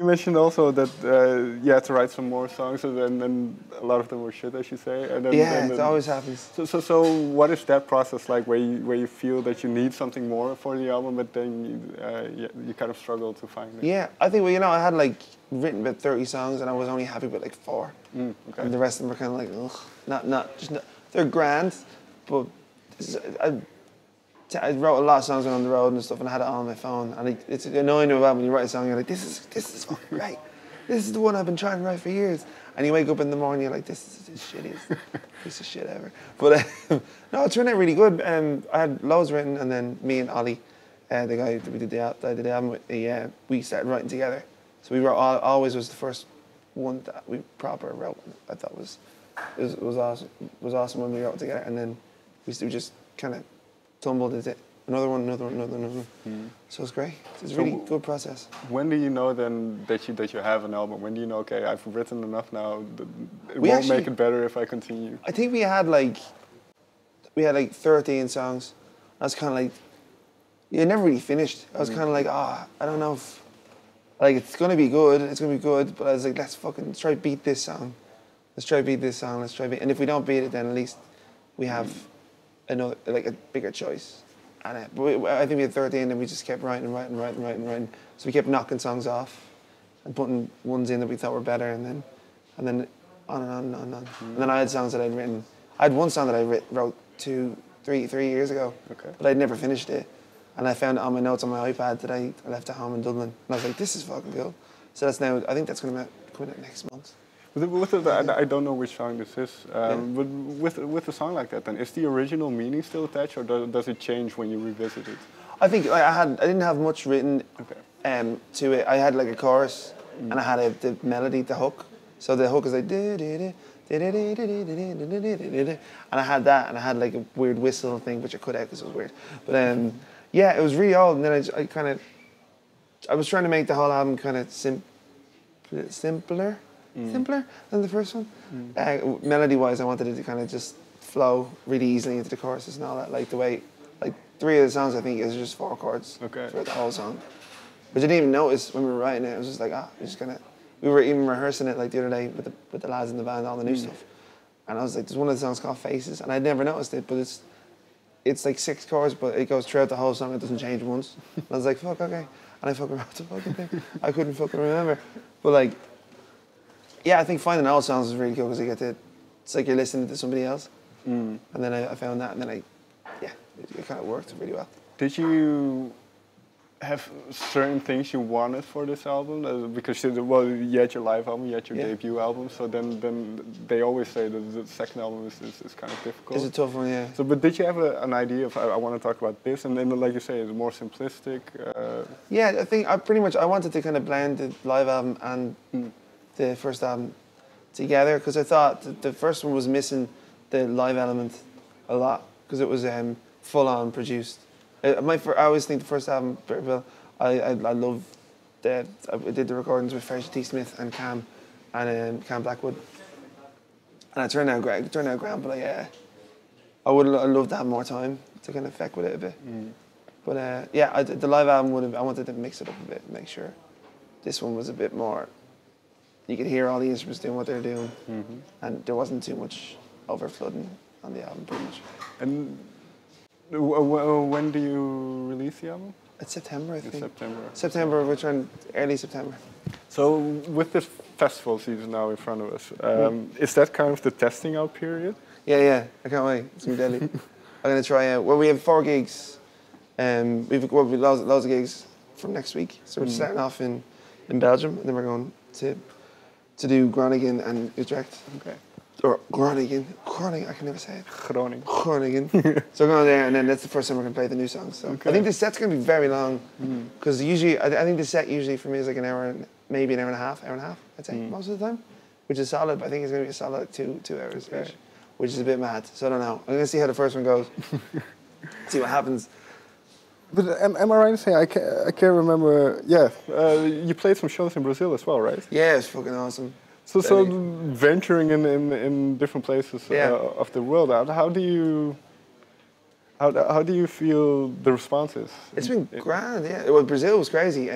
You mentioned also that you had to write some more songs, and then a lot of them were shit, as you say. And then, Yeah, it always happens. So what is that process like, where you feel that you need something more for the album, but then you kind of struggle to find it? Yeah, I think, well, you know, I had like written about 30 songs and I was only happy with like 4. Okay. And the rest of them were kind of like, ugh, they're grand, but I wrote a lot of songs when on the road and stuff, and I had it on my phone. And it's annoying about when you write a song, you're like, this is fucking great. This is the one I've been trying to write for years. And you wake up in the morning, you're like, this is the shittiest piece of shit ever. But no, it turned out really good. I had loads written, and then me and Ollie, the guy that I did the album with, we started writing together. So we wrote, Always was the first one that we proper wrote. I thought was awesome when we wrote together, and then we just kind of tumbled into another one. So it's great. It's a really good process. When do you know then that you have an album? When do you know, okay, I've written enough now, it won't make it better if I continue? I think we had like 13 songs. I was kind of like, it never really finished. I was kind of like, I don't know if, like, it's going to be good, but I was like, let's try to beat this song. And if we don't beat it, then at least we have another, like, a bigger choice. And I think we had 13, and we just kept writing. So we kept knocking songs off and putting ones in that we thought were better, and then on and on. And then I had songs that I'd written. I had one song that I wrote 3 years ago, but I'd never finished it. And I found it on my notes on my iPad that I left at home in Dublin. And I was like, this is fucking cool. So that's now, I think that's going to come out next month. I don't know which song this is, but with a song like that, then is the original meaning still attached, or does it change when you revisit it? I think I didn't have much written to it. I had like a chorus, and I had the melody, the hook. So the hook is like, and I had that, and I had like a weird whistle thing, which I cut out because it was weird. But yeah, it was really old, and then I was trying to make the whole album kind of simpler than the first one. Melody-wise, I wanted it to kind of just flow really easily into the choruses and all that. Like the way, like 3 of the songs I think is just 4 chords throughout the whole song, which I didn't even notice when we were writing it. It was just like, we were even rehearsing it like the other day with the lads in the band, all the new stuff. And I was like, there's one of the songs called Faces, and I'd never noticed it, but it's like 6 chords, but it goes throughout the whole song. It doesn't change once. And I was like, fuck, okay. And I fucking wrote the fucking thing. I couldn't fucking remember. But like, yeah, I think finding old songs is really cool because it's like you're listening to somebody else. And then I found that, and then it kind of worked really well. Did you have certain things you wanted for this album? Because you had your live album, you had your debut album, so then they always say that the second album is kind of difficult. It's a tough one, yeah. So, but did you have an idea of, I want to talk about this, and then like you say, it's more simplistic? Yeah, I think I wanted to kind of blend the live album and the first album together, because I thought the first one was missing the live element a lot, because it was full-on produced. I always think the first album, I love I did the recordings with Fraser T. Smith and Cam Blackwood, and it turned out great. It turned out grand, but I love to have more time to kind of feck with it a bit. But the live album I wanted to mix it up a bit, make sure this one was a bit more. You could hear all the instruments doing what they're doing, and there wasn't too much overflooding on the album, pretty much. And when do you release the album? It's September, I think. September. We're trying early September. So with this festival season now in front of us, is that kind of the testing out period? Yeah. I can't wait. It's gonna be deadly. I'm gonna try out. Well, we have 4 gigs. We've loads of gigs from next week. So we're starting off in Belgium, and then we're going to do Groningen and Utrecht. Okay. Or Groningen, I can never say it. Groningen. So we're going there, and then that's the first time we're going to play the new songs. So I think the set's going to be very long, because usually, I think the set usually for me is like an hour, maybe an hour and a half, I'd say, most of the time, which is solid, but I think it's going to be a solid 2 hours, which is a bit mad. So I don't know. I'm going to see how the first one goes, see what happens. But am I right in saying, I can't remember, you played some shows in Brazil as well, right? Yeah, it's fucking awesome. So venturing in different places of the world, how do you feel the response is? It's been grand, yeah. Well, Brazil was crazy.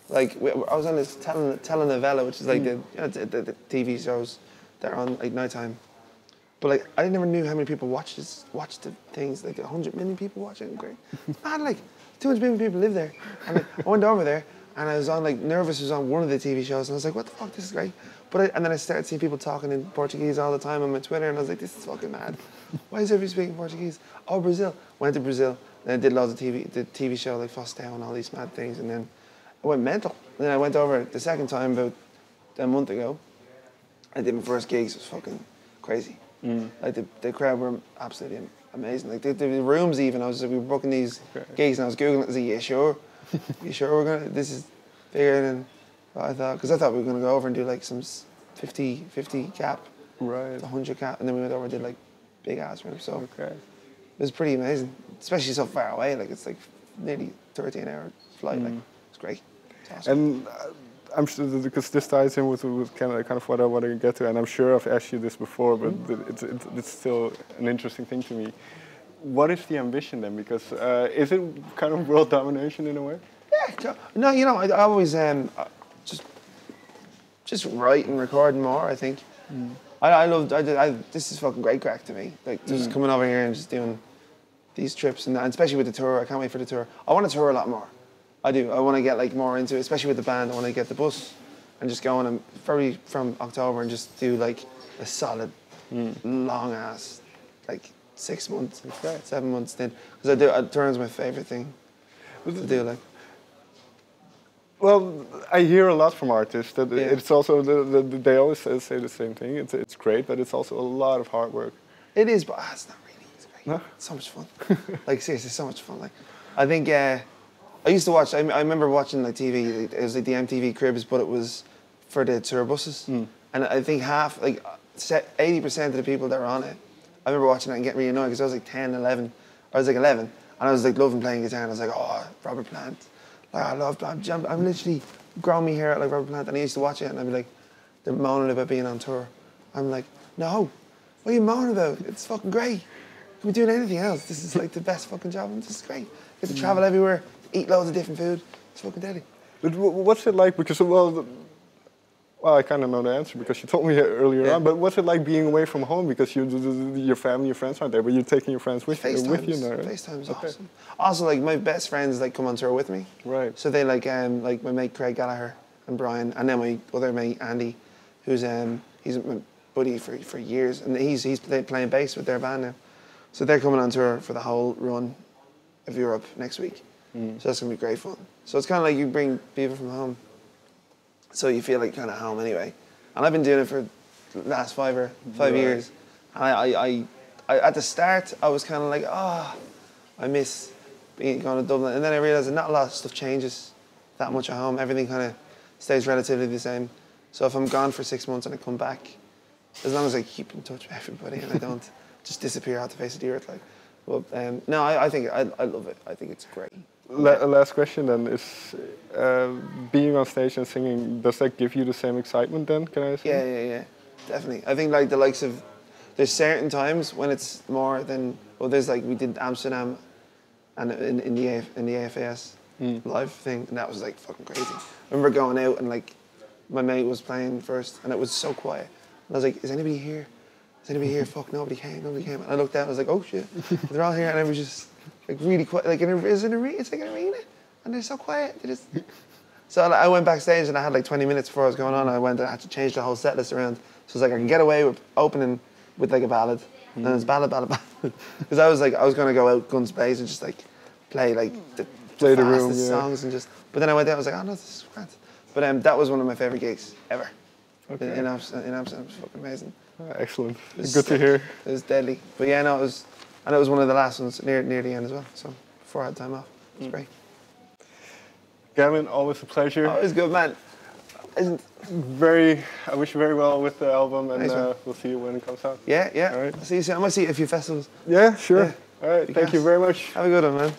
Like I was on this telenovela, which is like the TV shows that are on like nighttime. But like I never knew how many people watch the things. Like 100 million people watch it. Great. Man, like 200 million people live there. And like, I went over there and I was on like Nervous was on one of the TV shows and I was like, what the fuck, this is great. But and then I started seeing people talking in Portuguese all the time on my Twitter and I was like, this is fucking mad. Why is everybody speaking Portuguese? Oh, Brazil. Went to Brazil. Then I did loads of the TV show like Fostel and all these mad things and then I went mental. And then I went over the second time about a month ago. I did my first gigs. It was fucking crazy. Like the crowd were absolutely amazing. Like the rooms even. We were booking these gigs and I was googling. I was like, yeah, sure. You sure we're gonna? This is bigger than what I thought. Because I thought we were gonna go over and do like some 50 cap, right, 100 cap, and then we went over and did like big ass rooms. So it was pretty amazing, especially so far away. Like it's like nearly 13-hour flight. Like it's great. It's awesome. And I'm sure because this ties in with kind of what I want to get to, and I'm sure I've asked you this before, but it's still an interesting thing to me. What is the ambition then? Because is it kind of world domination in a way? Yeah. No, you know, I always just write and record more. I think. I love. This is fucking great crack to me. Like just coming over here and just doing these trips and especially with the tour. I can't wait for the tour. I want to tour a lot more. I do. I want to get like more into it, especially with the band. I want to get the bus and just go on and probably from October and just do like a solid, long ass, like 6 months, 7 months then. Because touring's my favorite thing to do. Like. Well, I hear a lot from artists that it's also they always say the same thing. It's great, but it's also a lot of hard work. It is, but it's not really. It's great. No? It's so much fun. Like seriously, so much fun. Like I think. I used to watch. I remember watching like TV. It was like the MTV Cribs, but it was for the tour buses. And I think 80% of the people that were on it. I remember watching it and getting really annoyed because I was like 10, 11. I was like 11, and I was like loving playing guitar. And I was like, oh, Robert Plant. Like I love Plant. I'm literally growing me hair out like Robert Plant. And I used to watch it, and I'd be like, they're moaning about being on tour. I'm like, no, what are you moaning about? It's fucking great. Can we do anything else? This is like the best fucking job. This is great. Get to travel everywhere. Eat loads of different food. It's fucking deadly. But what's it like? Because well, I kind of know the answer because you told me earlier on. But what's it like being away from home? Because your family, your friends aren't there, but you're taking your friends with you now. Right? FaceTime's awesome. Also, like my best friends like come on tour with me. Right. So they like my mate Craig Gallagher and Brian, and then my other mate Andy, who's he's my buddy for years, and he's playing bass with their band now. So they're coming on tour for the whole run of Europe next week. So that's going to be great fun. So it's kind of like you bring people from home. So you feel like kind of home anyway. And I've been doing it for the last 5 years. And I at the start, I was kind of like, I miss going to Dublin. And then I realised that not a lot of stuff changes that much at home. Everything kind of stays relatively the same. So if I'm gone for 6 months and I come back, as long as I keep in touch with everybody and I don't just disappear off the face of the earth, like. But no, I think I love it. I think it's great. Last question then is, being on stage and singing, does that give you the same excitement then, can I ask? Yeah, definitely. I think like the likes of, there's certain times when it's more than, well there's like, we did Amsterdam and in the AFAS live thing, and that was like fucking crazy. I remember going out and like, my mate was playing first and it was so quiet. And I was like, is anybody here? Is anybody here? Fuck, nobody came. And I looked down and I was like, oh shit, they're all here. And it was just like really quiet. Like it's like an arena and they're so quiet. So I went backstage and I had like 20 minutes before I was going on. I went and I had to change the whole set list around. So it's like I can get away with opening with like a ballad. And then it's ballad. Because I was going to go out guns blazing and just like play like the fastest songs and just. But then I went down. I was like, oh no, this is great. But that was one of my favorite gigs ever. Okay. In Amsterdam, it was fucking amazing. Excellent. Good to hear. It was deadly. But yeah, no, it was one of the last ones near the end as well. So before I had time off, it was great. Gavin, always a pleasure. Oh, it was good, man. I wish you very well with the album, and we'll see you when it comes out. Yeah. All right. I'll see you soon. I might see you at a few festivals. Yeah, sure. Yeah. All right. Thank you very much. Have a good one, man.